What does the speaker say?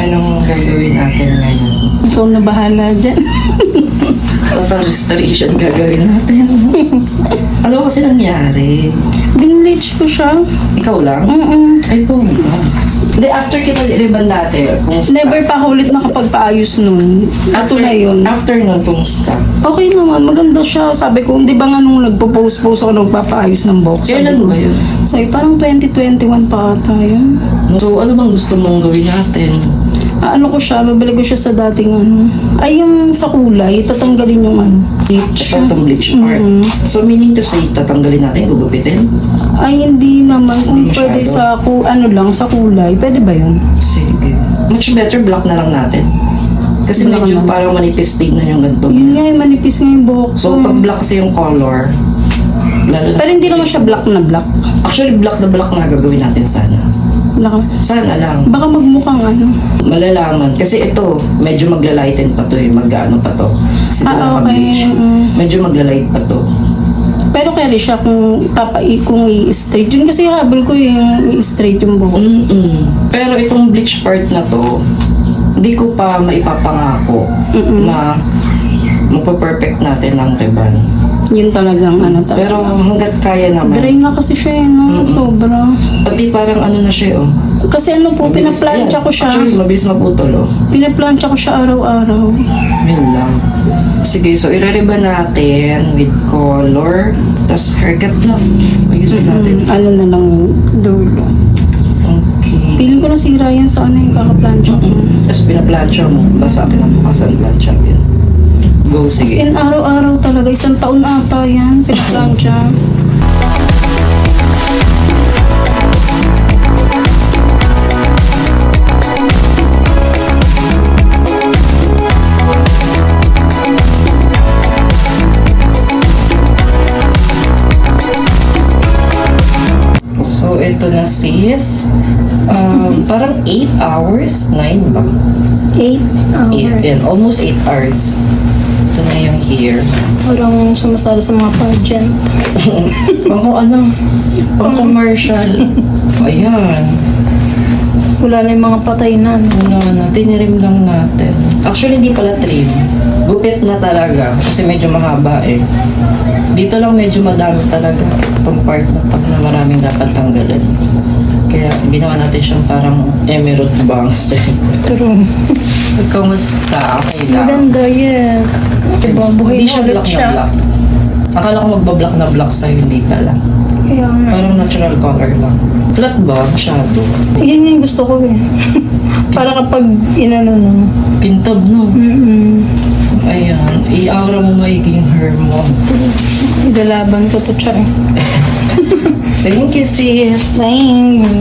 Anong gagawin natin ngayon? Ikaw na bahala dyan. Total restoration gagawin natin. Ano kasi nangyari? Binleach ko siya. Ikaw lang? Ay, bongga. Hindi, after kita i-ribbon dati, kumusta? Never pa ako ulit nakapagpaayos nun. Ito na yun. After nun, kumusta? Okay naman, maganda siya. Sabi ko, di ba nga nung nagpo-post-post ako nagpapaayos ng box? Kailan ba yun? Sabi, parang 2021 pa ata yun. So, ano bang gusto mong gawin natin? Ano ko siya, babalik ko siya sa dating ano. Ay, yung sa kulay, tatanggalin yung ano. Bleach. Itong bleach part. So, meaning to say, tatanggalin natin, gugupitin? Ay, hindi naman. Kung Hindi pwede masyado. sa, ano lang, sa kulay, pwede ba yun? Sige. Much better, black na lang natin. Kasi Black medyo na. parang manipis tignan yung ganito. Yun nga, manipis nga yung buhok So, ko. pag black kasi yung color, lalo na... Pero hindi naman siya black na black. Actually, black na black na gagawin natin sana. Black. Sana lang. Baka magmukhang ano. Malalaman. Kasi ito, medyo maglalighten pa to eh. Mag-ano pa to. Kasi Ah, diba okay. naka-bleach. Medyo maglalight pa to. Pero kaya siya kung kung i-straight. Yun kasi habol ko yung i-straight yung buhok. Pero itong bleach part na to, hindi ko pa maipapangako na mapaperfect natin ang ribbon. Yun talagang ano talaga. Pero hanggat kaya naman. Dry na kasi siya eh, no? Sobra. Pati parang ano na siya oh. Kasi ano po, Mabilis- pinaplansya yan. ko siya. Actually, mabilis maputol oh. Pinaplansya ko siya araw-araw. Yun lang. Sige, so ireriban natin with color. Tapos haircut lang. Ayusin natin. Ano na lang yung dulo. Okay. Feeling ko nasira yan sa ano yung kakaplansya ko. Tapos pinaplansya mo. Basta kinabukasan plansya yun. Go, As sige. in, araw-araw talaga. Isang taon ata yan. Pinaplansya. So, ito na sis. Parang 8 hours? 9 ba? 8 8 din. Almost 8 hours. Ito na yung hair. Walang sumasali sa mga pageant. Pang ano? Pang commercial. Ayan. Wala na yung mga patay na. Wala na. Tinirim lang natin. Actually, hindi pala trim. Gupit na talaga. Kasi medyo mahaba eh. Dito lang medyo madami talaga. Itong part na pag na maraming dapat tanggalin. Kaya ginawa natin siyang parang emerald bangs. True. Kamusta? Okay lang. Maganda, yes. Diba, buhay Hindi na siya ulit black siya. na black. Akala ko magbablock na black sa'yo, hindi pala. Kaya nga. Parang natural color lang. Flat ba? Masyado. Yan yung gusto ko eh. Para kapag inano na. Pintab, no? Mm-mm. Ayan. I-aura mo maiging hair mo. Ilalaban ko to siya eh. Thank you, sis. Thanks.